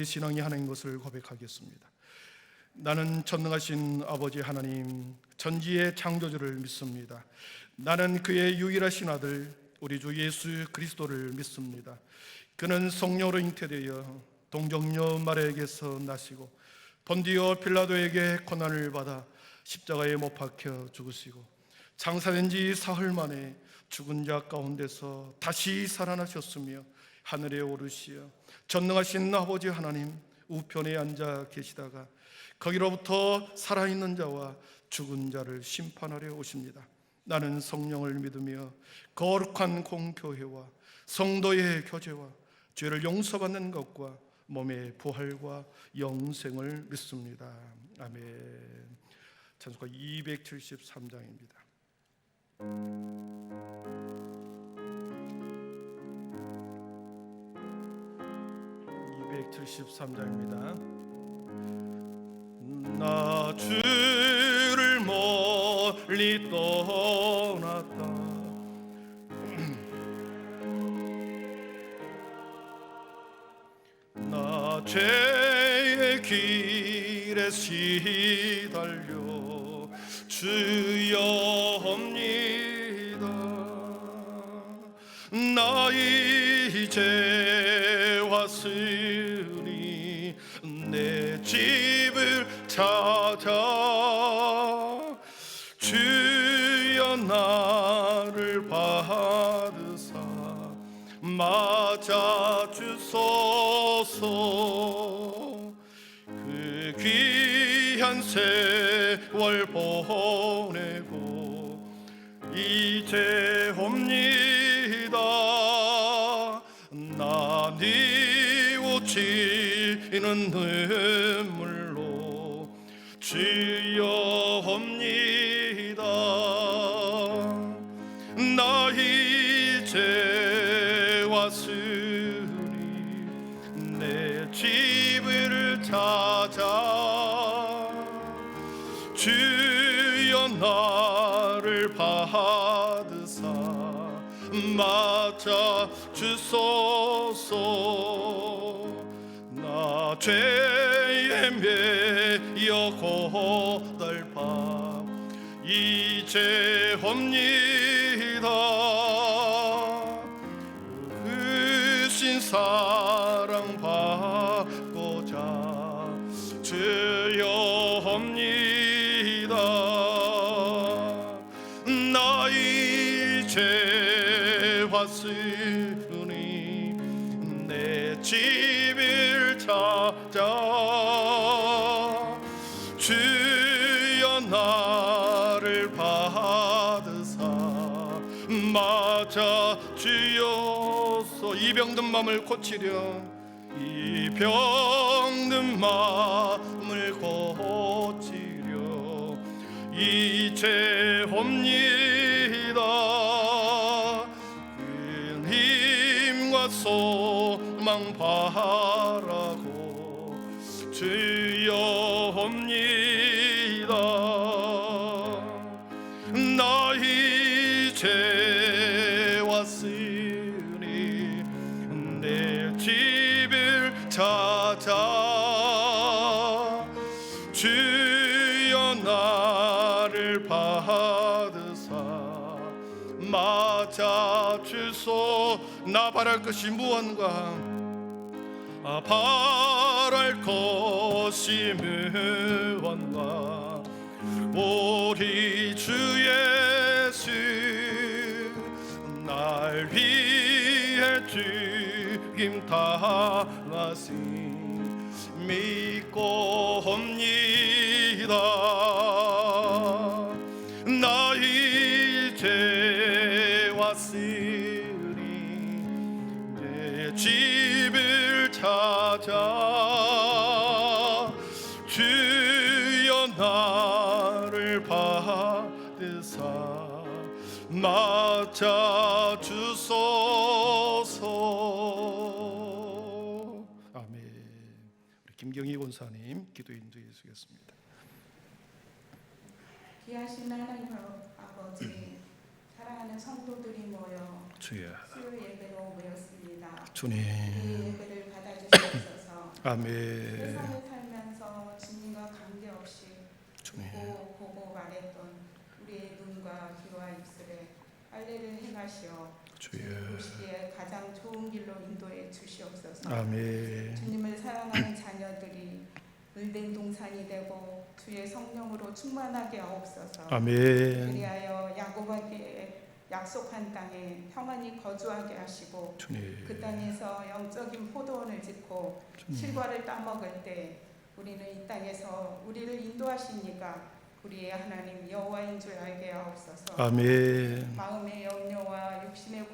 우리의 신앙이 하나인 것을 고백하겠습니다. 나는 전능하신 아버지 하나님, 전지의 창조주를 믿습니다. 나는 그의 유일하신 아들 우리 주 예수 그리스도를 믿습니다. 그는 성령으로 잉태되어 동정녀 마리아에게서 나시고 본디오 빌라도에게 고난을 받아 십자가에 못 박혀 죽으시고 장사된 지 사흘 만에 죽은 자 가운데서 다시 살아나셨으며 하늘에 오르시어 전능하신 아버지 하나님 우편에 앉아 계시다가 거기로부터 살아있는 자와 죽은 자를 심판하려 오십니다. 나는 성령을 믿으며 거룩한 공교회와 성도의 교제와 죄를 용서받는 것과 몸의 부활과 영생을 믿습니다. 아멘. 찬송가 273장입니다. 273장입니다. 나 주를 멀리 떠났다. 나 죄의 길에 시달려 주여옵니다. 나 이제 왔으니 내 집을 찾아 주여 나를 받으사 맞아 주소서. 그 귀한 세월 보내고 이제 옵니다. 나 뉘우치는 눈물로 주여 옵니다. 나 이제 왔으니 내 집을 찾아 주여 나를 받으사 맞아 주소서. 나 죄에 매여 고달파 이제 옵니다. 크신 사랑 받고자 주여 옵니다. 나 이제 왔으니 내 집을 찾아 주여 나를 받으사 맞아 주여서. 이 병든 마음을 고치려 이 병든 마음을 고치려 이제 옵니다. 큰 힘과 소망 바라고 주여 옵니다. 나 이제 왔으니 내 집을 찾아 주여 나를 받으사 맞아 주소. 나 바랄 것이 무언가 바랄 것이 무언가 우리 주 예수 날 위해 죽임 당하신 믿고 옵니다. 나 이제 왔으니 내 집을 찾아 주여 나를 받으사 맞아 주소서. 아멘. 우리 김경희 권사님 기도 인도해 주시겠습니다. 귀하신 하나님 아버지, 사랑하는 성도들이 모여 주여 수요 예배로 모였습니다. 주님 이 예배를 받아주시옵소서. 아멘. 세상을 살면서 주님과 관계없이 주님. 듣고 보고 말했던 우리의 눈과 귀와 입술에 빨래를 행하시어 주여. 보시기에 가장 좋은 길로 인도해 주시옵소서. 아멘. 주님을 사랑하는 자녀들이 물된 동산이 되고 주의 성령으로 충만하게 하옵소서. 아멘. 그리하여 야곱에게 약속한 땅에 평안히 거주하게 하시고 주님. 그 땅에서 영적인 포도원을 짓고 주님. 실과를 따먹을 때 우리는 이 땅에서 우리를 인도하시니까 우리의 하나님 여호와인 줄 알게 하옵소서. 아멘. 마음의 염려와 육신의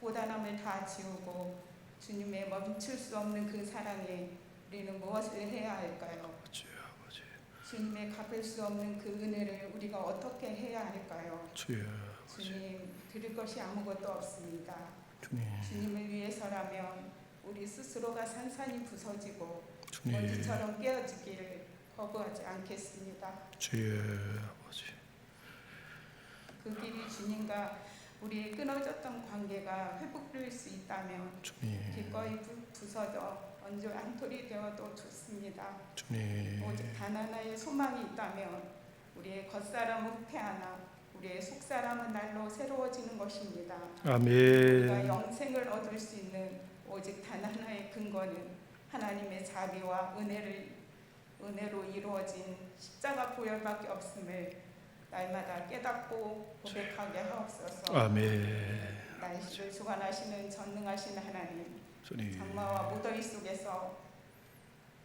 고단함을 다 지우고 주님의 멈출 수 없는 그 사랑에 우리는 무엇을 해야 할까요? 주여 아버지. 주님의 갚을 수 없는 그 은혜를 우리가 어떻게 해야 할까요? 주여. 주님, 드릴 것이 아무것도 없습니다. 주님. 주님을 위해서라면 우리 스스로가 산산이 부서지고 주님. 먼지처럼 깨어지기를 거부하지 않겠습니다. 주여 아버지. 그 길이 주님과 우리의 끊어졌던 관계가 회복될 수 있다면 주님. 기꺼이 부서져 언제 안토리 되어도 좋습니다. 주님. 오직 단 하나의 소망이 있다면 우리의 겉사람은 패하나 우리의 속사람은 날로 새로워지는 것입니다. 우리가 아멘. 영생을 얻을 수 있는 오직 단 하나의 근거는 하나님의 자비와 은혜로 이루어진 십자가 보혈밖에 없음을 날마다 깨닫고 고백하게 하옵소서. 아멘. 날씨를 주관하시는 전능하신 하나님, 주님. 장마와 무더위 속에서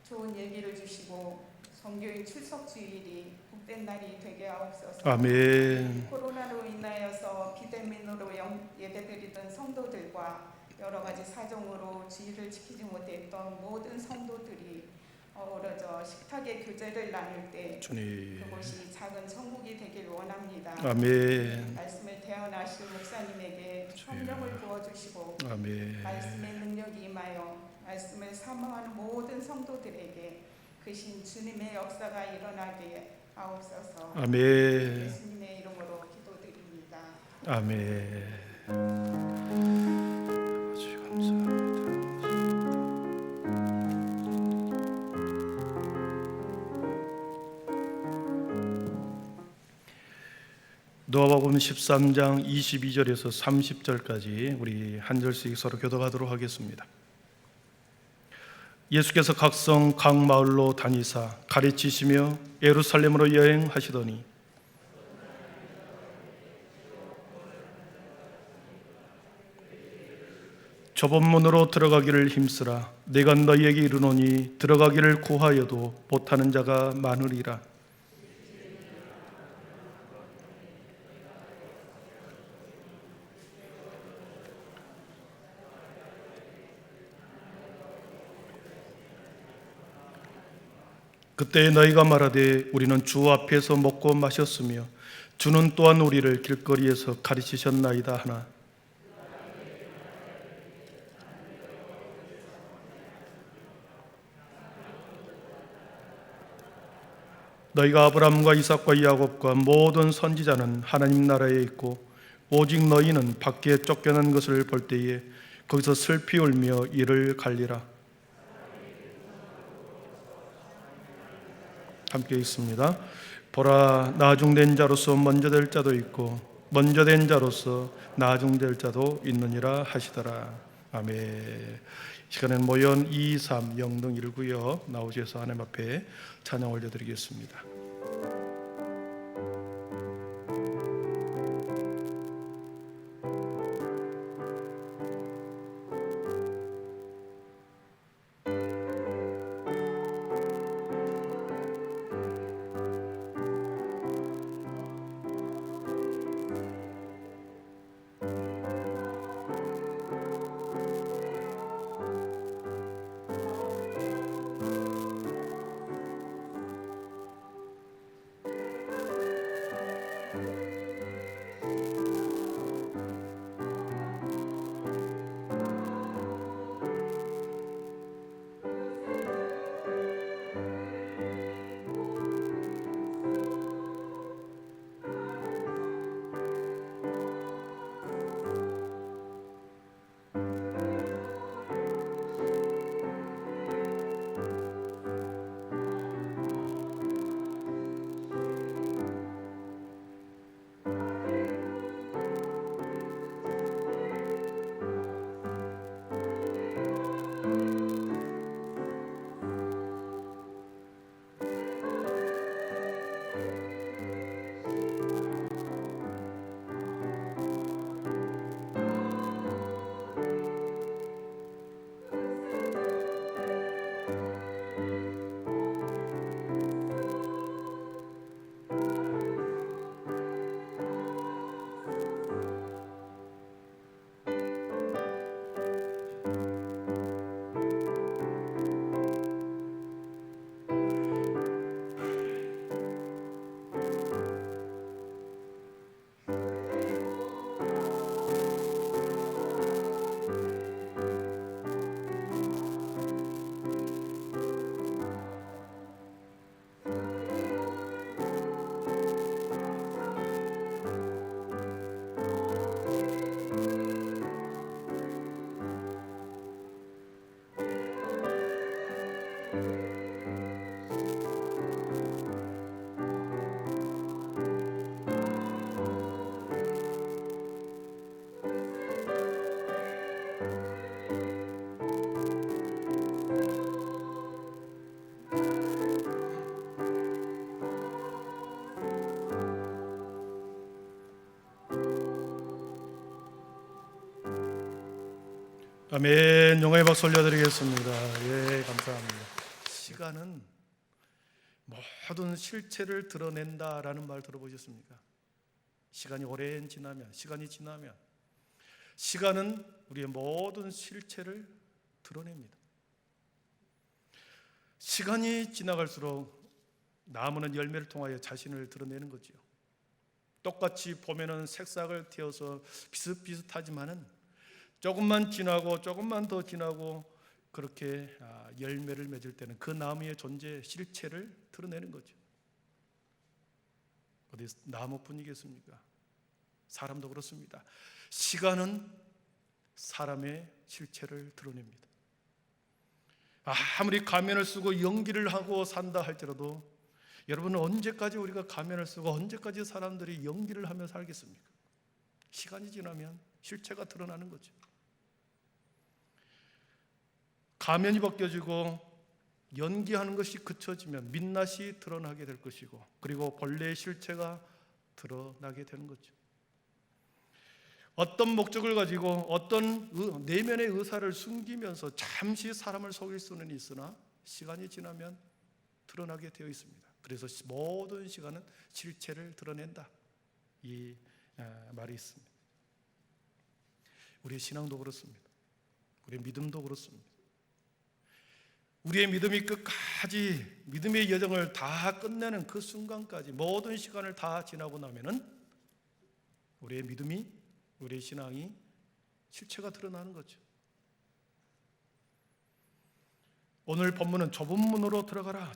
좋은 일기를 주시고 성교인 출석 주일이 복된 날이 되게 하옵소서. 아멘. 코로나로 인하여서 비대면으로 예배드리던 성도들과 여러 가지 사정으로 주의를 지키지 못했던 모든 성도들이 어우러져 식탁의 교제를 나눌 때 주님. 그곳이 작은 천국이 되길 원합니다. 아멘. 말씀을 대언하실 목사님에게 성령을 부어주시고 아멘. 말씀의 능력이 임하여 말씀을 사모하는 모든 성도들에게 그 신 주님의 역사가 일어나게 하옵소서. 아멘. 예수님의 이름으로 기도드립니다. 아멘. 아버지 감사합니다. 누가복음 13장 22절에서 30절까지 우리 한 절씩 서로 교독하도록 하겠습니다. 예수께서 각성 각 마을로 다니사 가르치시며 예루살렘으로 여행하시더니 좁은 문으로 들어가기를 힘쓰라. 내가 너희에게 이르노니 들어가기를 구하여도 못하는 자가 많으리라. 그때 너희가 말하되 우리는 주 앞에서 먹고 마셨으며 주는 또한 우리를 길거리에서 가르치셨나이다 하나 너희가 아브라함과 이삭과 야곱과 모든 선지자는 하나님 나라에 있고 오직 너희는 밖에 쫓겨난 것을 볼 때에 거기서 슬피 울며 이를 갈리라. 함께 읽습니다. 보라, 나중된 자로서 먼저 될 자도 있고 먼저 된 자로서 나중될 자도 있느니라 하시더라. 아멘. 시간은 모연 2, 3, 영등 1구여 나오셔서 하나님 앞에 찬양 올려드리겠습니다. 아멘. 영광의 박수 올려드리겠습니다. 예, 감사합니다. 시간은 모든 실체를 드러낸다라는 말 들어보셨습니까? 시간이 지나면 시간은 우리의 모든 실체를 드러냅니다. 시간이 지나갈수록 나무는 열매를 통하여 자신을 드러내는 거지요. 똑같이 봄에는 색상을 띄어서 비슷비슷하지만은 조금만 더 지나고 그렇게 열매를 맺을 때는 그 나무의 존재 실체를 드러내는 거죠. 어디 나무뿐이겠습니까? 사람도 그렇습니다. 시간은 사람의 실체를 드러냅니다. 아무리 가면을 쓰고 연기를 하고 산다 할지라도 여러분은 언제까지 우리가 가면을 쓰고 언제까지 사람들이 연기를 하며 살겠습니까? 시간이 지나면 실체가 드러나는 거죠. 가면이 벗겨지고 연기하는 것이 그쳐지면 민낯이 드러나게 될 것이고, 그리고 본래의 실체가 드러나게 되는 거죠. 어떤 목적을 가지고 어떤 내면의 의사를 숨기면서 잠시 사람을 속일 수는 있으나 시간이 지나면 드러나게 되어 있습니다. 그래서 모든 시간은 실체를 드러낸다, 이 말이 있습니다. 우리의 신앙도 그렇습니다. 우리의 믿음도 그렇습니다. 우리의 믿음이 끝까지 믿음의 여정을 다 끝내는 그 순간까지 모든 시간을 다 지나고 나면은 우리의 믿음이, 우리의 신앙이 실체가 드러나는 거죠. 오늘 본문은 좁은 문으로 들어가라.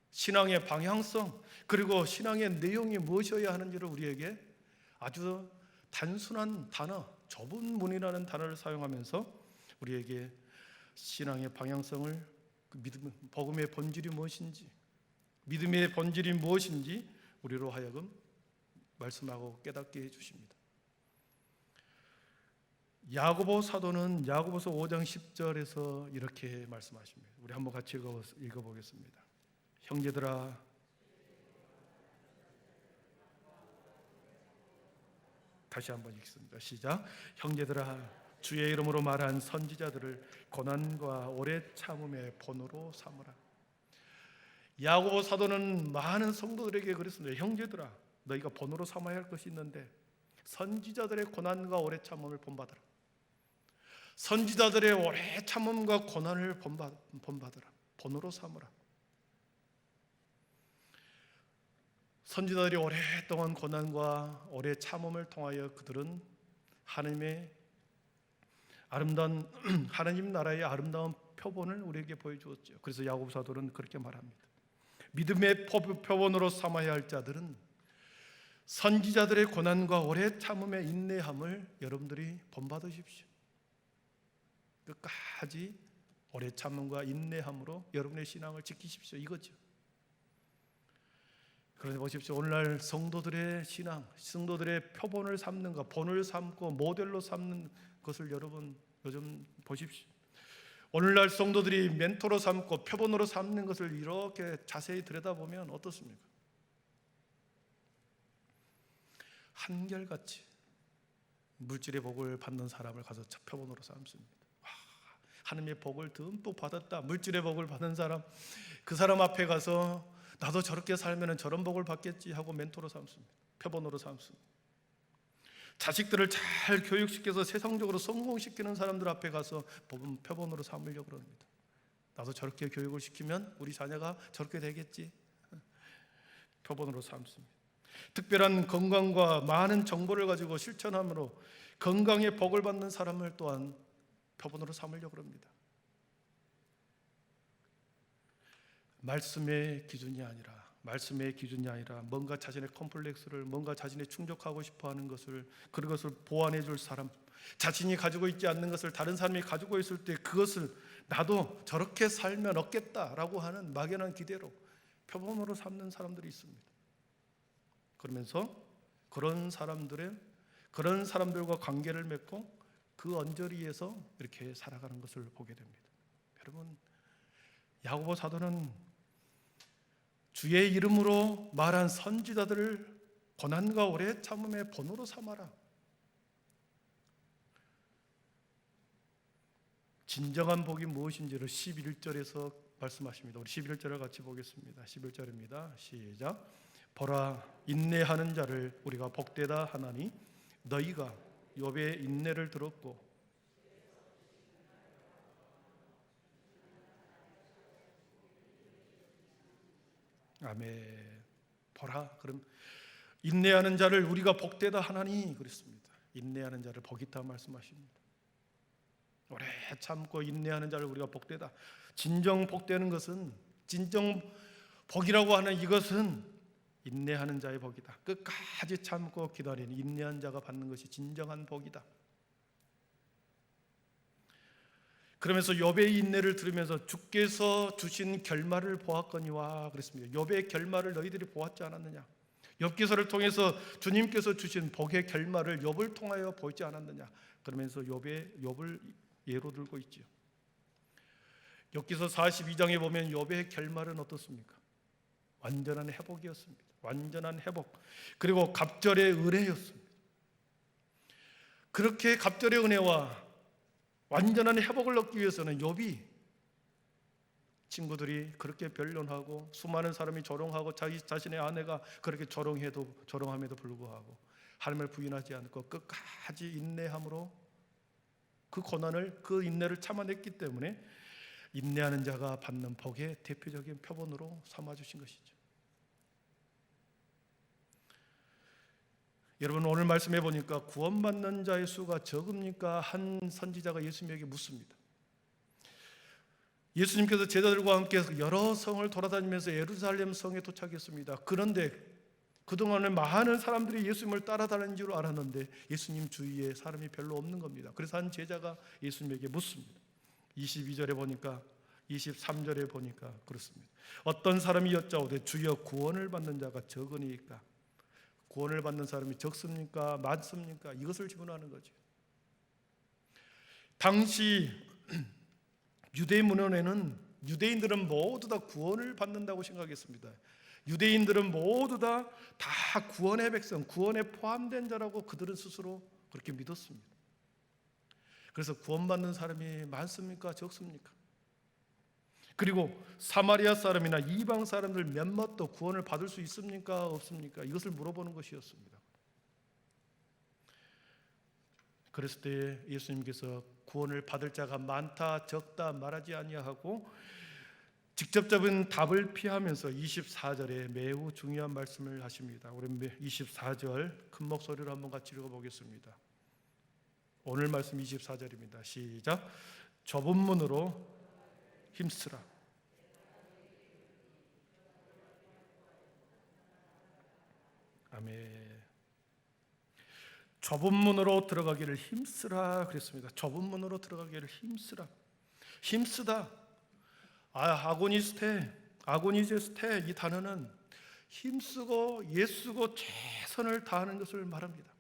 신앙의 방향성, 그리고 신앙의 내용이 무엇이어야 하는지를 우리에게 아주 단순한 단어, 좁은 문이라는 단어를 사용하면서 우리에게 신앙의 방향성을, 믿음, 복음의 본질이 무엇인지, 믿음의 본질이 무엇인지 우리로 하여금 말씀하고 깨닫게 해주십니다. 야고보 사도는 야고보서 5장 10절에서 이렇게 말씀하십니다. 우리 한번 같이 읽어보겠습니다. 형제들아, 다시 한번 읽습니다. 시작. 형제들아, 주의 이름으로 말한 선지자들을 고난과 오래 참음의 본으로 삼으라. 야고보 사도는 많은 성도들에게 그랬습니다. 형제들아, 너희가 본으로 삼아야 할 것이 있는데 선지자들의 고난과 오래 참음을 본받아라. 선지자들의 오래 참음과 고난을 본받아라. 본으로 삼으라. 선지자들이 오랫동안 고난과 오래 참음을 통하여 그들은 하나님 나라의 아름다운 표본을 우리에게 보여주었죠. 그래서 야고보 사도는 그렇게 말합니다. 믿음의 표본으로 삼아야 할 자들은 선지자들의 고난과 오래 참음의 인내함을 여러분들이 본받으십시오. 끝까지 오래 참음과 인내함으로 여러분의 신앙을 지키십시오, 이거죠. 그런데 보십시오. 오늘날 성도들의 신앙, 성도들의 표본을 삼는 것, 본을 삼고 모델로 삼는 것을 여러분 요즘 보십시오. 오늘날 성도들이 멘토로 삼고 표본으로 삼는 것을 이렇게 자세히 들여다보면 어떻습니까? 한결같이 물질의 복을 받는 사람을 가서 표본으로 삼습니다. 하나님의 복을 듬뿍 받았다, 물질의 복을 받은 사람, 그 사람 앞에 가서 나도 저렇게 살면 저런 복을 받겠지 하고 멘토로 삼습니다. 표본으로 삼습니다. 자식들을 잘 교육시켜서 세상적으로 성공시키는 사람들 앞에 가서 표본으로 삼으려고 합니다. 나도 저렇게 교육을 시키면 우리 자녀가 저렇게 되겠지, 표본으로 삼습니다. 특별한 건강과 많은 정보를 가지고 실천함으로 건강의 복을 받는 사람을 또한 표본으로 삼으려고 합니다. 말씀의 기준이 아니라 뭔가 자신의 컴플렉스를, 뭔가 자신의 충족하고 싶어하는 것을, 그런 것을 보완해 줄 사람, 자신이 가지고 있지 않는 것을 다른 사람이 가지고 있을 때 그것을 나도 저렇게 살면 얻겠다라고 하는 막연한 기대로 표본으로 삼는 사람들이 있습니다. 그러면서 그런 사람들과 관계를 맺고 그 언저리에서 이렇게 살아가는 것을 보게 됩니다. 여러분, 야고보 사도는 주의 이름으로 말한 선지자들을 고난과 오래 참음의 본으로 삼아라. 진정한 복이 무엇인지를 11절에서 말씀하십니다. 우리 11절을 같이 보겠습니다. 11절입니다. 시작. 보라, 인내하는 자를 우리가 복되다 하나니 너희가 욥의 인내를 들었고 아멘. 보라, 그럼 인내하는 자를 우리가 복되다 하나니 그랬습니다. 인내하는 자를 복이 있다 말씀하십니다. 오래 참고 인내하는 자를 우리가 복되다. 진정 복되는 것은, 진정 복이라고 하는 이것은 인내하는 자의 복이다. 끝까지 참고 기다리는 인내한 자가 받는 것이 진정한 복이다. 그러면서 욥의 인내를 들으면서 주께서 주신 결말을 보았거니와 그랬습니다. 욥의 결말을 너희들이 보았지 않았느냐? 욥기서를 통해서 주님께서 주신 복의 결말을 욥을 통하여 보지 않았느냐? 그러면서 욥을 예로 들고 있지요. 욥기서 42장에 보면 욥의 결말은 어떻습니까? 완전한 회복이었습니다. 완전한 회복. 그리고 갑절의 은혜였습니다. 그렇게 갑절의 은혜와 완전한 회복을 얻기 위해서는 욥이 친구들이 그렇게 변론하고 수많은 사람이 조롱하고 자신의 아내가 그렇게 조롱함에도 불구하고 하나님을 부인하지 않고 끝까지 인내함으로 그 고난을, 그 인내를 참아냈기 때문에 인내하는 자가 받는 복의 대표적인 표본으로 삼아주신 것이죠. 여러분, 오늘 말씀해 보니까 구원받는 자의 수가 적습니까? 한 선지자가 예수님에게 묻습니다. 예수님께서 제자들과 함께 여러 성을 돌아다니면서 예루살렘 성에 도착했습니다. 그런데 그동안에 많은 사람들이 예수님을 따라다니는 줄 알았는데 예수님 주위에 사람이 별로 없는 겁니다. 그래서 한 제자가 예수님에게 묻습니다. 22절에 보니까, 23절에 보니까 그렇습니다. 어떤 사람이 여짜오되 주여 구원을 받는 자가 적으니까. 구원을 받는 사람이 적습니까? 많습니까? 이것을 질문하는 거죠. 당시 유대인 문헌에는 유대인들은 모두 다 구원을 받는다고 생각했습니다. 유대인들은 모두 다 구원의 백성, 구원에 포함된 자라고 그들은 스스로 그렇게 믿었습니다. 그래서 구원받는 사람이 많습니까? 적습니까? 그리고 사마리아 사람이나 이방 사람들 몇몇도 구원을 받을 수 있습니까? 없습니까? 이것을 물어보는 것이었습니다. 그랬을 때 예수님께서 구원을 받을 자가 많다, 적다 말하지 아니하고 직접적인 답을 피하면서 24절에 매우 중요한 말씀을 하십니다. 우리 24절 큰 목소리로 한번 같이 읽어보겠습니다. 오늘 말씀 24절입니다. 시작. 좁은 문으로 힘쓰라. 아멘. 좁은 문으로 들어가기를 힘쓰라 그랬습니다. 좁은 문으로 들어가기를 힘쓰라. 힘쓰다. 아고니제스테 이 단어는 힘쓰고 애쓰고 최선을 다하는 것을 말합니다.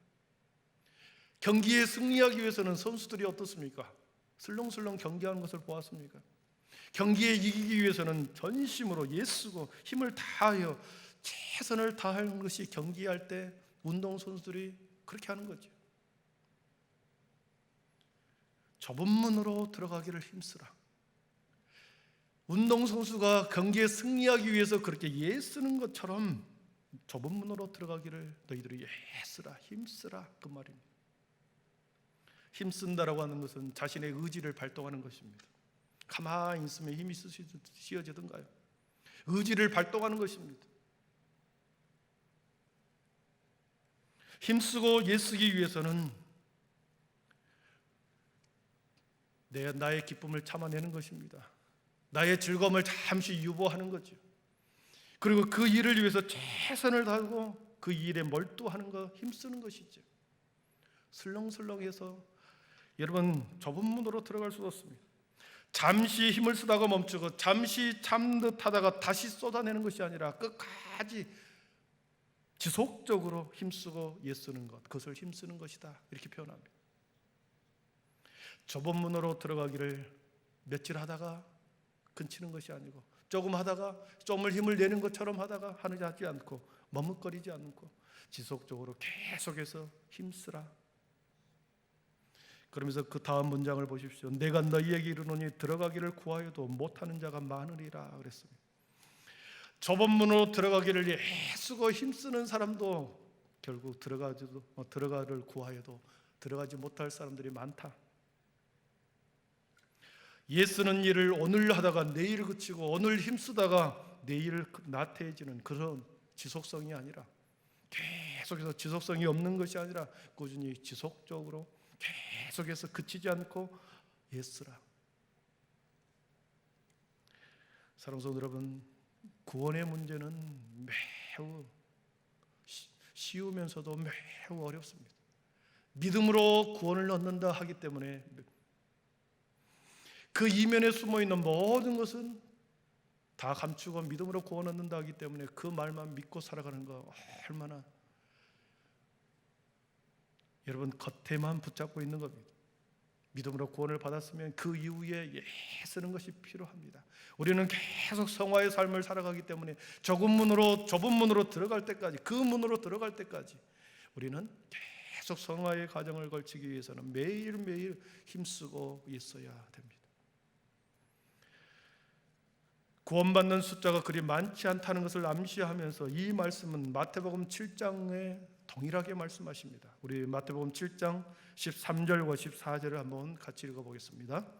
경기에 승리하기 위해서는 선수들이 어떻습니까? 슬렁슬렁 경기하는 것을 보았습니까? 경기에 이기기 위해서는 전심으로 애쓰고 힘을 다하여 최선을 다하는 것이 경기할 때 운동선수들이 그렇게 하는 거죠. 좁은 문으로 들어가기를 힘쓰라. 운동선수가 경기에 승리하기 위해서 그렇게 애쓰는 것처럼 좁은 문으로 들어가기를 너희들이 애쓰라, 힘쓰라 그 말입니다. 힘쓴다라고 하는 것은 자신의 의지를 발동하는 것입니다. 가만히 있으면 힘이 씌어지던가요? 의지를 발동하는 것입니다. 힘쓰고 애쓰기 위해서는 나의 기쁨을 참아내는 것입니다. 나의 즐거움을 잠시 유보하는 거죠. 그리고 그 일을 위해서 최선을 다하고 그 일에 몰두하는 것, 힘쓰는 것이죠. 슬렁슬렁해서 여러분 좁은 문으로 들어갈 수 없습니다. 잠시 힘을 쓰다가 멈추고 잠시 참듯 하다가 다시 쏟아내는 것이 아니라 끝까지 지속적으로 힘쓰고 애쓰는 것, 그것을 힘쓰는 것이다 이렇게 표현합니다. 좁은 문으로 들어가기를 며칠 하다가 근치는 것이 아니고 조금 하다가 조금을 힘을 내는 것처럼 하다가 하지 않고 머뭇거리지 않고 지속적으로 계속해서 힘쓰라. 그러면서 그 다음 문장을 보십시오. 내가 너희에게 이르노니 들어가기를 구하여도 못하는 자가 많으리라 그랬습니다. 좁은 문으로 들어가기를 애쓰고 힘쓰는 사람도 결국 들어가를 구하여도 들어가지 못할 사람들이 많다. 예쓰는 일을 오늘 하다가 내일 그치고 오늘 힘쓰다가 내일 나태해지는 그런 지속성이 아니라, 계속해서 지속성이 없는 것이 아니라 꾸준히 지속적으로 계속해서 그치지 않고 예쓰라. 사랑하는 성도 여러분, 구원의 문제는 매우 쉬우면서도 매우 어렵습니다. 믿음으로 구원을 얻는다 하기 때문에 그 이면에 숨어있는 모든 것은 다 감추고 믿음으로 구원 얻는다 하기 때문에 그 말만 믿고 살아가는 거 얼마나, 여러분 겉에만 붙잡고 있는 겁니다. 믿음으로 구원을 받았으면 그 이후에 애쓰는 것이 필요합니다. 우리는 계속 성화의 삶을 살아가기 때문에 좁은 문으로 들어갈 때까지, 그 문으로 들어갈 때까지 우리는 계속 성화의 과정을 걸치기 위해서는 매일매일 힘쓰고 있어야 됩니다. 구원받는 숫자가 그리 많지 않다는 것을 암시하면서 이 말씀은 마태복음 7장에 동일하게 말씀하십니다. 우리 마태복음 7장 13절과 14절을 한번 같이 읽어보겠습니다.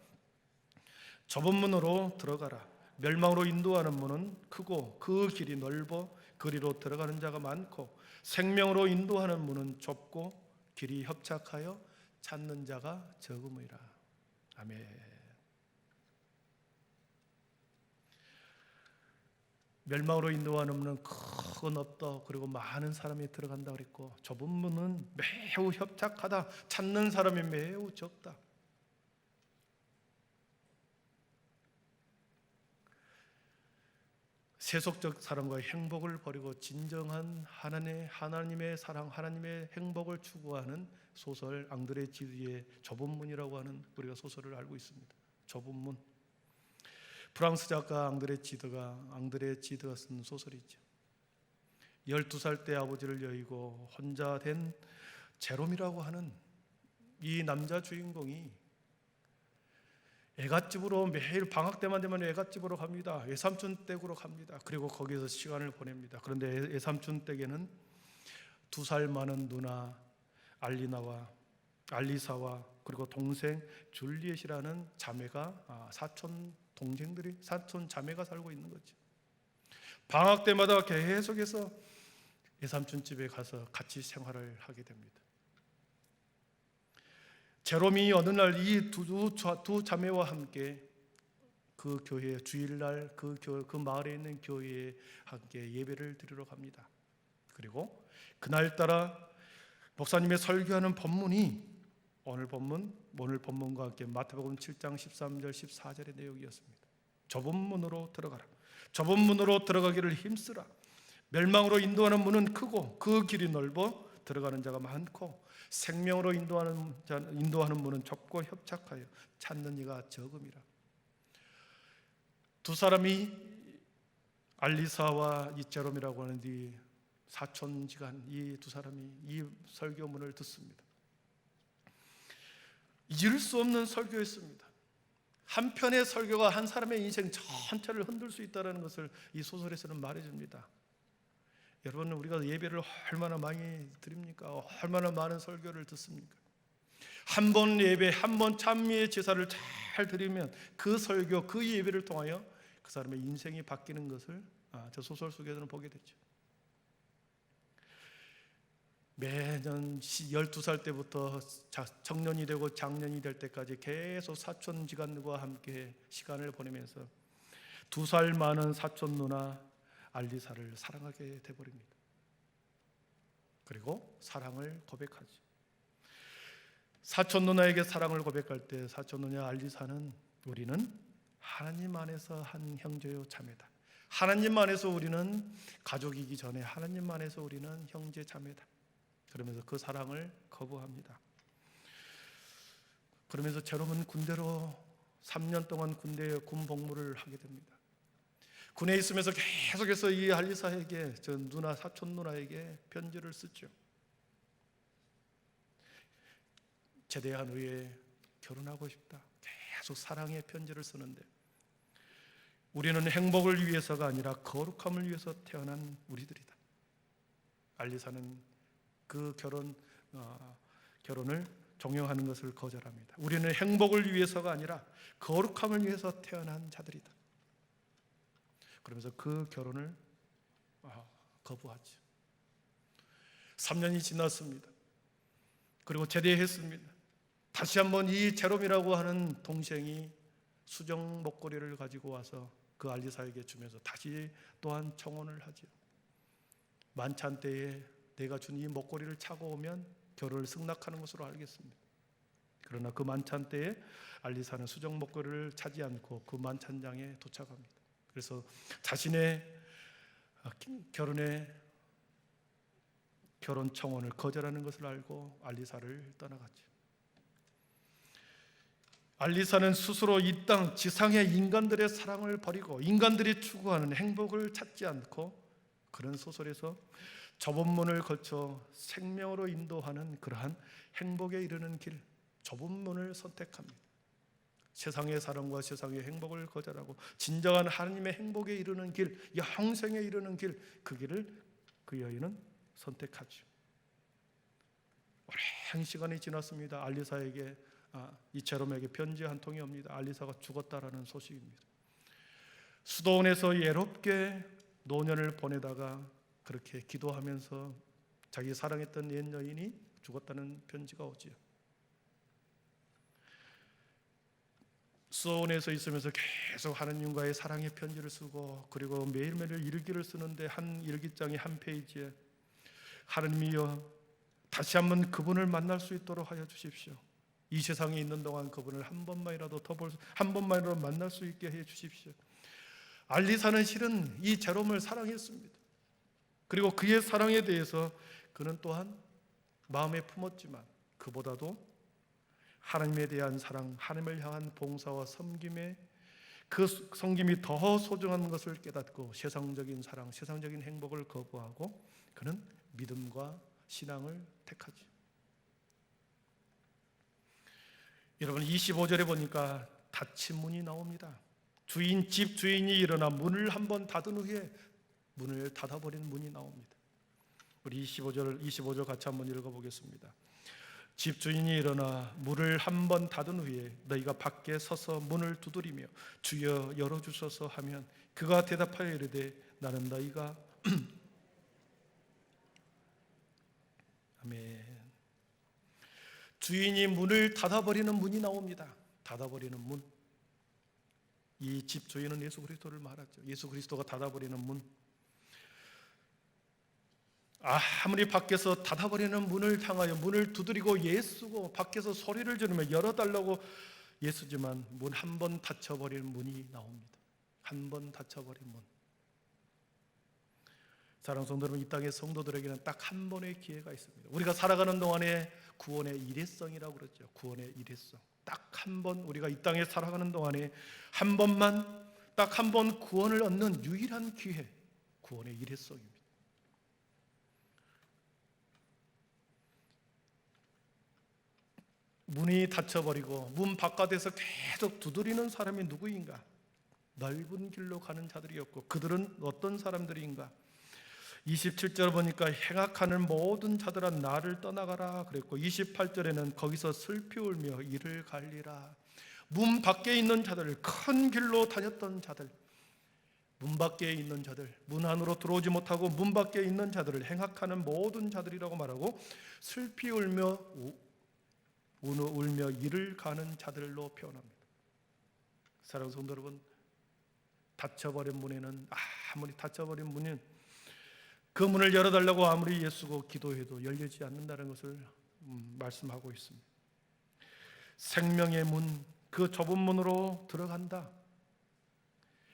좁은 문으로 들어가라. 멸망으로 인도하는 문은 크고 그 길이 넓어 그리로 들어가는 자가 많고, 생명으로 인도하는 문은 좁고 길이 협착하여 찾는 자가 적음이라. 아멘. 멸망으로 인도하는 문은 크고 넓다, 그리고 많은 사람이 들어간다 그랬고, 좁은 문은 매우 협착하다, 찾는 사람이 매우 적다. 세속적 사랑과 행복을 버리고 진정한 하나님의 사랑, 하나님의 행복을 추구하는 소설 앙드레 지드의 좁은 문이라고 하는 우리가 소설을 알고 있습니다. 좁은 문. 프랑스 작가 앙드레 지드가 쓴 소설이죠. 12살 때 아버지를 여의고 혼자 된 제롬이라고 하는 이 남자 주인공이 애갓집으로 매일 방학 때만 되면 애갓집으로 갑니다. 외삼촌 댁으로 갑니다. 그리고 거기서 시간을 보냅니다. 그런데 외삼촌 댁에는 2살 많은 누나 알리사와 그리고 동생 줄리엣이라는 자매가, 사촌 자매가 살고 있는 거죠. 방학 때마다 계속해서 외삼촌 집에 가서 같이 생활을 하게 됩니다. 제롬이 어느 날 이 두 자매와 함께 그 교회, 주일날 그 마을에 있는 교회에 함께 예배를 드리러 갑니다. 그리고 그날따라 목사님의 설교하는 본문이 오늘 본문과 함께 마태복음 7장 13절 14절의 내용이었습니다. 좁은 문으로 들어가라. 좁은 문으로 들어가기를 힘쓰라. 멸망으로 인도하는 문은 크고 그 길이 넓어 들어가는 자가 많고, 생명으로 인도하는 문은 좁고 협착하여 찾는 이가 적음이라. 두 사람이, 알리사와 이제롬이라고 하는 이 사촌지간, 이 두 사람이 이 설교문을 듣습니다. 잊을 수 없는 설교였습니다. 한 편의 설교가 한 사람의 인생 전체를 흔들 수 있다는 것을 이 소설에서는 말해줍니다. 여러분, 우리가 예배를 얼마나 많이 드립니까? 얼마나 많은 설교를 듣습니까? 한 번 예배, 한 번 찬미의 제사를 잘 드리면 그 설교, 그 예배를 통하여 그 사람의 인생이 바뀌는 것을 저 소설 속에서는 보게 됐죠. 매년 12살 때부터 청년이 되고 장년이 될 때까지 계속 사촌지간과 함께 시간을 보내면서 2살 많은 사촌 누나 알리사를 사랑하게 되어버립니다. 그리고 사랑을 고백하죠. 사촌 누나에게 사랑을 고백할 때 사촌 누나 알리사는, 우리는 하나님 안에서 한 형제요 자매다. 하나님 안에서 우리는 가족이기 전에 하나님 안에서 우리는 형제 자매다. 그러면서 그 사랑을 거부합니다. 그러면서 제롬은 군대로 3년 동안 군대에 군 복무를 하게 됩니다. 군에 있으면서 계속해서 이 알리사에게, 저 누나, 사촌 누나에게 편지를 쓰죠. 제대한 후에 결혼하고 싶다. 계속 사랑의 편지를 쓰는데 우리는 행복을 위해서가 아니라 거룩함을 위해서 태어난 우리들이다. 알리사는 그 결혼을 종용하는 것을 거절합니다. 우리는 행복을 위해서가 아니라 거룩함을 위해서 태어난 자들이다. 그러면서 그 결혼을 거부하죠. 3년이 지났습니다. 그리고 제대했습니다. 다시 한번 이 제롬이라고 하는 동생이 수정 목걸이를 가지고 와서 그 알리사에게 주면서 다시 또한 청혼을 하죠. 만찬 때에 내가 준 이 목걸이를 차고 오면 결혼을 승낙하는 것으로 알겠습니다. 그러나 그 만찬 때에 알리사는 수정 목걸이를 차지 않고 그 만찬장에 도착합니다. 그래서 자신의 결혼 청혼을 거절하는 것을 알고 알리사를 떠나갔죠. 알리사는 스스로 이 땅 지상의 인간들의 사랑을 버리고 인간들이 추구하는 행복을 찾지 않고 그런 소설에서 좁은 문을 거쳐 생명으로 인도하는 그러한 행복에 이르는 길, 좁은 문을 선택합니다. 세상의 사랑과 세상의 행복을 거절하고 진정한 하나님의 행복에 이르는 길, 영생에 이르는 길, 그 길을 그 여인은 선택하죠. 오랜 시간이 지났습니다. 알리사에게 이 제롬에게 편지 한 통이 옵니다. 알리사가 죽었다라는 소식입니다. 수도원에서 예롭게 노년을 보내다가 그렇게 기도하면서 자기 사랑했던 옛 여인이 죽었다는 편지가 오지요. 수도원에서 있으면서 계속 하느님과의 사랑의 편지를 쓰고 그리고 매일매일 일기를 쓰는데 한 일기장의 한 페이지에 하느님이여 다시 한번 그분을 만날 수 있도록 하여 주십시오. 이 세상에 있는 동안 그분을 한 번만이라도 한 번만이라도 만날 수 있게 해 주십시오. 알리사는 실은 이 제롬을 사랑했습니다. 그리고 그의 사랑에 대해서 그는 또한 마음에 품었지만 그보다도 하나님에 대한 사랑, 하나님을 향한 봉사와 섬김에 그 섬김이 더 소중한 것을 깨닫고 세상적인 사랑, 세상적인 행복을 거부하고 그는 믿음과 신앙을 택하지. 여러분 25절에 보니까 닫힌 문이 나옵니다. 집 주인이 일어나 문을 한번 닫은 후에 문을 닫아버린 문이 나옵니다. 우리 25절 같이 한번 읽어보겠습니다. 집 주인이 일어나 문을 한번 닫은 후에 너희가 밖에 서서 문을 두드리며 주여 열어주소서 하면 그가 대답하여 이르되 나는 너희가 아멘. 주인이 문을 닫아버리는 문이 나옵니다. 닫아버리는 문. 이 집 주인은 예수 그리스도를 말하죠. 예수 그리스도가 닫아버리는 문. 아무리 밖에서 닫아버리는 문을 향하여 문을 두드리고 예수고 밖에서 소리를 지르며 열어달라고 예수지만 문 한 번 닫혀버린 문이 나옵니다. 한 번 닫혀버린 문. 사랑하는 성도 여러분, 이 땅의 성도들에게는 딱 한 번의 기회가 있습니다. 우리가 살아가는 동안에 구원의 일회성이라고 그러죠. 구원의 일회성. 딱 한 번 우리가 이 땅에 살아가는 동안에 한 번만 딱 한 번 구원을 얻는 유일한 기회, 구원의 일회성입니다. 문이 닫혀버리고 문 바깥에서 계속 두드리는 사람이 누구인가? 넓은 길로 가는 자들이었고 그들은 어떤 사람들인가? 27절 보니까 행악하는 모든 자들아 나를 떠나가라 그랬고 28절에는 거기서 슬피 울며 이를 갈리라. 문 밖에 있는 자들, 큰 길로 다녔던 자들, 문 밖에 있는 자들, 문 안으로 들어오지 못하고 문 밖에 있는 자들을 행악하는 모든 자들이라고 말하고 슬피 울며 이를 가는 자들로 표현합니다. 사랑하는 성도 여러분, 닫혀버린 문에는 아무리 닫혀버린 문은 그 문을 열어달라고 아무리 예수고 기도해도 열리지 않는다는 것을 말씀하고 있습니다. 생명의 문, 그 좁은 문으로 들어간다.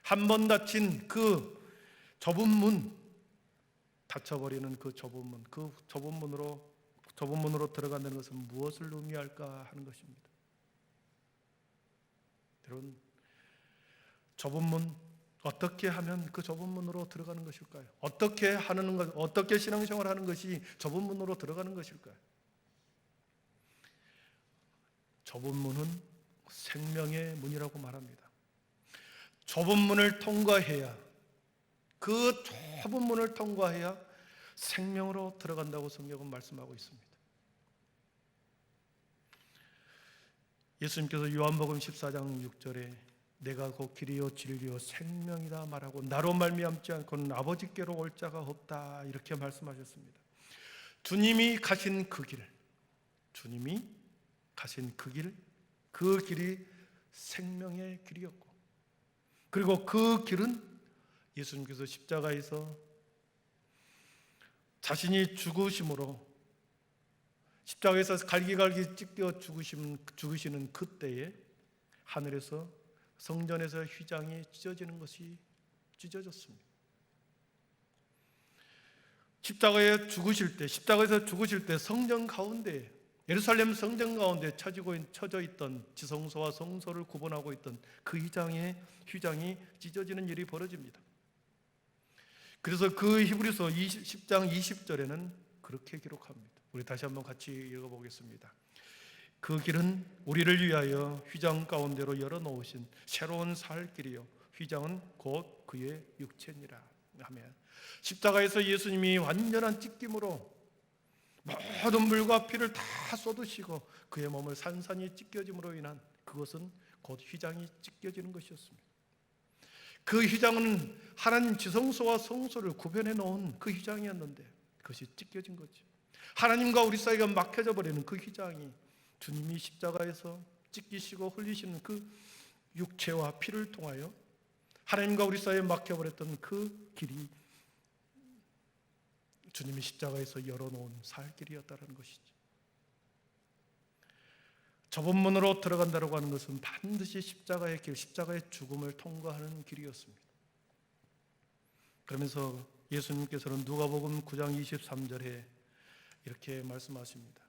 한 번 닫힌 그 좁은 문, 닫혀버리는 그 좁은 문, 그 좁은 문으로 들어간다는 것은 무엇을 의미할까 하는 것입니다. 여러분, 좁은 문, 어떻게 하면 그 좁은 문으로 들어가는 것일까요? 어떻게 신앙생활 하는 것이 좁은 문으로 들어가는 것일까요? 좁은 문은 생명의 문이라고 말합니다. 좁은 문을 통과해야, 그 좁은 문을 통과해야 생명으로 들어간다고 성경은 말씀하고 있습니다. 예수님께서 요한복음 14장 6절에 내가 곧 길이요 진리요 생명이다 말하고 나로 말미암지 않고는 아버지께로 올 자가 없다, 이렇게 말씀하셨습니다. 주님이 가신 그 길, 주님이 가신 그 길, 그 길이 생명의 길이었고, 그리고 그 길은 예수님께서 십자가에서 자신이 죽으심으로, 십자가에서 갈기갈기 찢겨 죽으시는 그때에 하늘에서, 성전에서 휘장이 찢어지는 것이 찢어졌습니다. 십자가에서 죽으실 때 성전 가운데, 예루살렘 성전 가운데 쳐져 있던 지성소와 성소를 구분하고 있던 그 휘장이 찢어지는 일이 벌어집니다. 그래서 그 히브리서 10장 20절에는 그렇게 기록합니다. 우리 다시 한번 같이 읽어보겠습니다. 그 길은 우리를 위하여 휘장 가운데로 열어놓으신 새로운 살 길이요 휘장은 곧 그의 육체니라. 아멘. 십자가에서 예수님이 완전한 찢김으로 모든 물과 피를 다 쏟으시고 그의 몸을 산산이 찢겨짐으로 인한 그것은 곧 휘장이 찢겨지는 것이었습니다. 그 휘장은 하나님 지성소와 성소를 구별해 놓은 그 휘장이었는데 그것이 찢겨진 거죠. 하나님과 우리 사이가 막혀져 버리는 그 휘장이 주님이 십자가에서 찢기시고 흘리시는 그 육체와 피를 통하여 하나님과 우리 사이에 막혀버렸던 그 길이 주님이 십자가에서 열어놓은 살 길이었다는 것이죠. 좁은 문으로 들어간다고 하는 것은 반드시 십자가의 길, 십자가의 죽음을 통과하는 길이었습니다. 그러면서 예수님께서는 누가복음 9장 23절에 이렇게 말씀하십니다.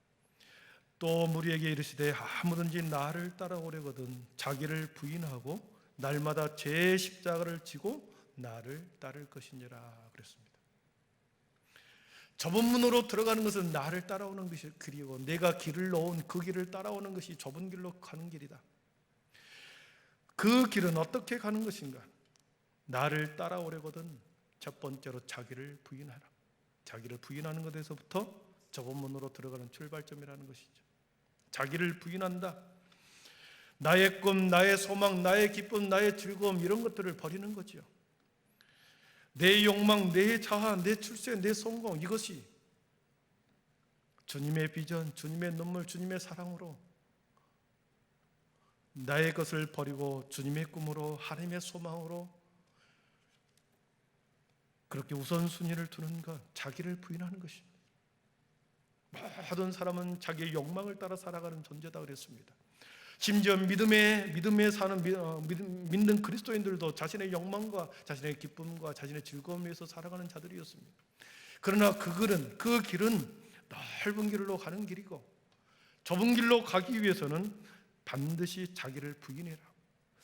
또 무리에게 이르시되 아무든지 나를 따라오려거든 자기를 부인하고 날마다 제 십자가를 지고 나를 따를 것이니라 그랬습니다. 좁은 문으로 들어가는 것은 나를 따라오는 것이 길이고 내가 길을 놓은 그 길을 따라오는 것이 좁은 길로 가는 길이다. 그 길은 어떻게 가는 것인가? 나를 따라오려거든 첫 번째로 자기를 부인하라. 자기를 부인하는 것에서부터 좁은 문으로 들어가는 출발점이라는 것이죠. 자기를 부인한다. 나의 꿈, 나의 소망, 나의 기쁨, 나의 즐거움 이런 것들을 버리는 거지요. 내 욕망, 내 자아, 내 출세, 내 성공 이것이 주님의 비전, 주님의 눈물, 주님의 사랑으로 나의 것을 버리고 주님의 꿈으로 하나님의 소망으로 그렇게 우선순위를 두는 것, 자기를 부인하는 것입니다. 모든 사람은 자기의 욕망을 따라 살아가는 존재다 그랬습니다. 심지어 믿는 그리스도인들도 자신의 욕망과 자신의 기쁨과 자신의 즐거움을 위해서 살아가는 자들이었습니다. 그러나 그 길은 넓은 길로 가는 길이고 좁은 길로 가기 위해서는 반드시 자기를 부인해라.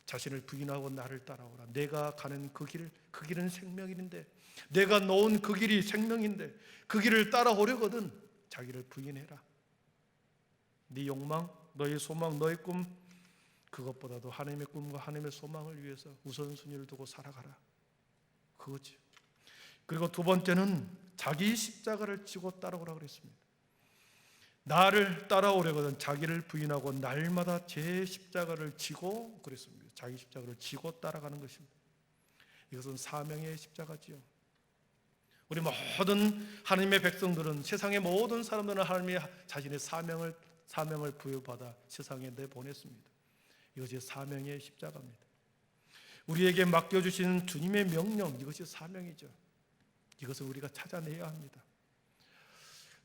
자신을 부인하고 나를 따라오라. 내가 가는 그 길은 생명인데 내가 놓은 그 길이 생명인데 그 길을 따라오려거든 자기를 부인해라. 네 욕망, 너의 소망, 너의 꿈 그것보다도 하나님의 꿈과 하나님의 소망을 위해서 우선순위를 두고 살아가라. 그거지. 그리고 두 번째는 자기 십자가를 지고 따라오라 그랬습니다. 나를 따라오려거든 자기를 부인하고 날마다 제 십자가를 지고 그랬습니다. 자기 십자가를 지고 따라가는 것입니다. 이것은 사명의 십자가지요. 우리 모든 하나님의 백성들은 세상의 모든 사람들은 하나님이 자신의 사명을 부여받아 세상에 내보냈습니다. 이것이 사명의 십자가입니다. 우리에게 맡겨주신 주님의 명령 이것이 사명이죠. 이것을 우리가 찾아내야 합니다.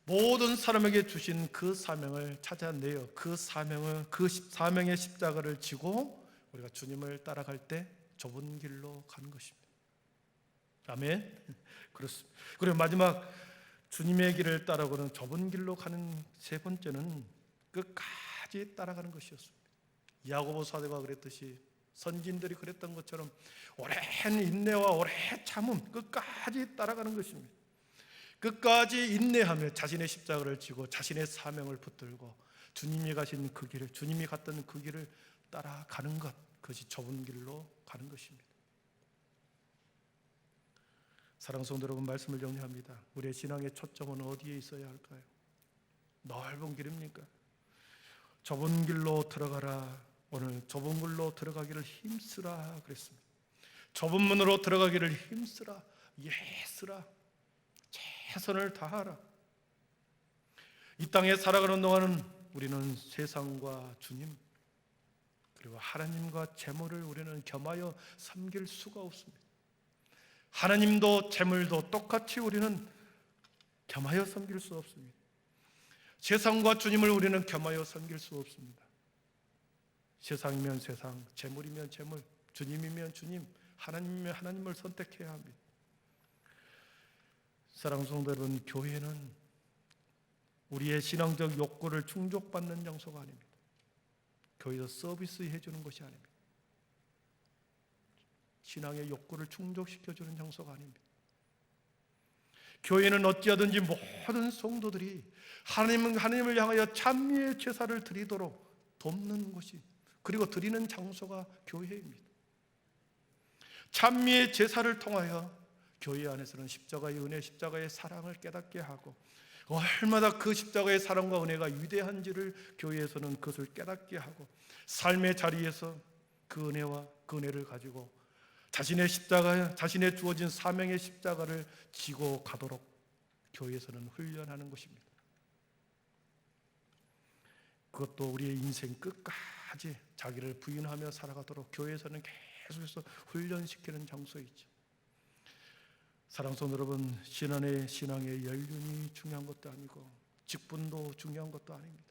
모든 사람에게 주신 그 사명을 찾아내어 그 사명의 십자가를 지고 우리가 주님을 따라갈 때 좁은 길로 가는 것입니다. 아멘. 그렇습니다. 그리고 마지막 주님의 길을 따라가는 좁은 길로 가는 세 번째는 끝까지 따라가는 것이었습니다. 야고보 사도가 그랬듯이 선진들이 그랬던 것처럼 오랜 인내와 오래 참음 끝까지 따라가는 것입니다. 끝까지 인내하며 자신의 십자가를 지고 자신의 사명을 붙들고 주님이 가신 그 길을, 주님이 갔던 그 길을 따라가는 것, 그것이 좁은 길로 가는 것입니다. 사랑하는 성도 여러분, 말씀을 정리합니다. 우리의 신앙의 초점은 어디에 있어야 할까요? 넓은 길입니까? 좁은 길로 들어가라. 오늘 좁은 길로 들어가기를 힘쓰라 그랬습니다. 좁은 문으로 들어가기를 힘쓰라, 애쓰라, 최선을 다하라. 이 땅에 살아가는 동안은 우리는 세상과 주님 그리고 하나님과 재물을 우리는 겸하여 섬길 수가 없습니다. 하나님도 재물도 똑같이 우리는 겸하여 섬길 수 없습니다. 세상과 주님을 우리는 겸하여 섬길 수 없습니다. 세상이면 세상, 재물이면 재물, 주님이면 주님, 하나님이면 하나님을 선택해야 합니다. 사랑하는 성도 여러분, 교회는 우리의 신앙적 욕구를 충족받는 장소가 아닙니다. 교회에서 서비스해 주는 것이 아닙니다. 신앙의 욕구를 충족시켜주는 장소가 아닙니다. 교회는 어찌하든지 모든 성도들이 하나님을 향하여 찬미의 제사를 드리도록 돕는 곳이, 그리고 드리는 장소가 교회입니다. 찬미의 제사를 통하여 교회 안에서는 십자가의 은혜, 십자가의 사랑을 깨닫게 하고, 얼마나 그 십자가의 사랑과 은혜가 위대한지를 교회에서는 그것을 깨닫게 하고, 삶의 자리에서 그 은혜와 그 은혜를 가지고 자신의 십자가, 자신의 주어진 사명의 십자가를 지고 가도록 교회에서는 훈련하는 것입니다. 그것도 우리의 인생 끝까지 자기를 부인하며 살아가도록 교회에서는 계속해서 훈련시키는 장소이죠. 사랑하는 성도 여러분, 신앙의 연륜이 중요한 것도 아니고 직분도 중요한 것도 아닙니다.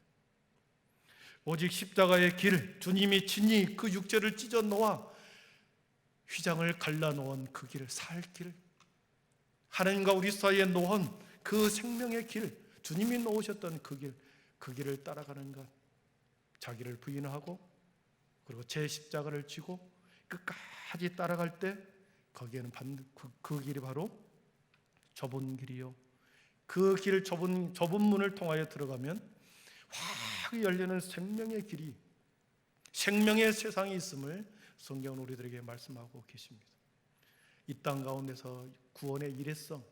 오직 십자가의 길, 주님이 친히 그 육체를 찢어 놓아 휘장을 갈라놓은 그 길, 살 길, 하나님과 우리 사이에 놓은 그 생명의 길, 주님이 놓으셨던 그 길을 따라가는 것, 자기를 부인하고 그리고 제 십자가를 지고 끝까지 따라갈 때 거기에는 그 길이 바로 좁은 길이요, 그 길, 좁은 문을 통하여 들어가면 확 열리는 생명의 길이, 생명의 세상이 있음을 성경은 우리들에게 말씀하고 계십니다. 이 땅 가운데서 구원의 일회성,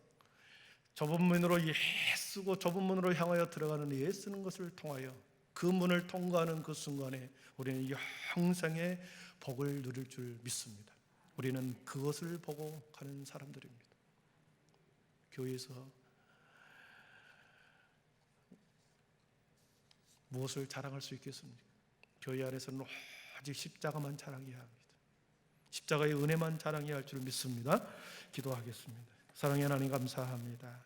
좁은 문으로 애쓰고 좁은 문으로 향하여 들어가는 애쓰는 것을 통하여 그 문을 통과하는 그 순간에 우리는 영생의 복을 누릴 줄 믿습니다. 우리는 그것을 보고 가는 사람들입니다. 교회에서 무엇을 자랑할 수 있겠습니까? 교회 안에서는 오직 십자가만 자랑해야 합니다. 십자가의 은혜만 자랑해야 할 줄 믿습니다. 기도하겠습니다. 사랑의 하나님, 감사합니다.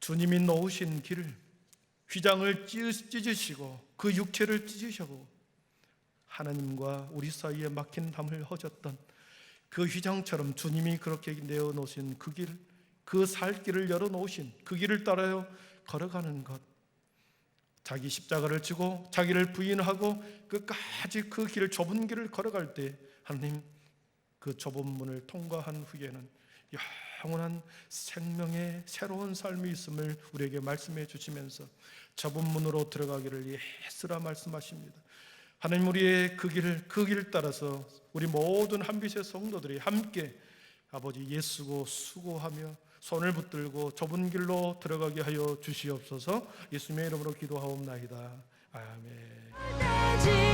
주님이 놓으신 길을, 휘장을 찢으시고 그 육체를 찢으시고 하나님과 우리 사이에 막힌 담을 허졌던 그 휘장처럼 주님이 그렇게 내어놓으신 그 길, 그 살 길을 열어놓으신 그 길을 따라요 걸어가는 것, 자기 십자가를 지고 자기를 부인하고 끝까지 그 길을, 좁은 길을 걸어갈 때 하나님, 그 좁은 문을 통과한 후에는 영원한 생명의 새로운 삶이 있음을 우리에게 말씀해 주시면서 좁은 문으로 들어가기를 애쓰라 말씀하십니다. 하나님, 우리의 그 길을 따라서 우리 모든 한빛의 성도들이 함께 아버지 애쓰고 수고하며 손을 붙들고 좁은 길로 들어가게 하여 주시옵소서. 예수님의 이름으로 기도하옵나이다. 아멘.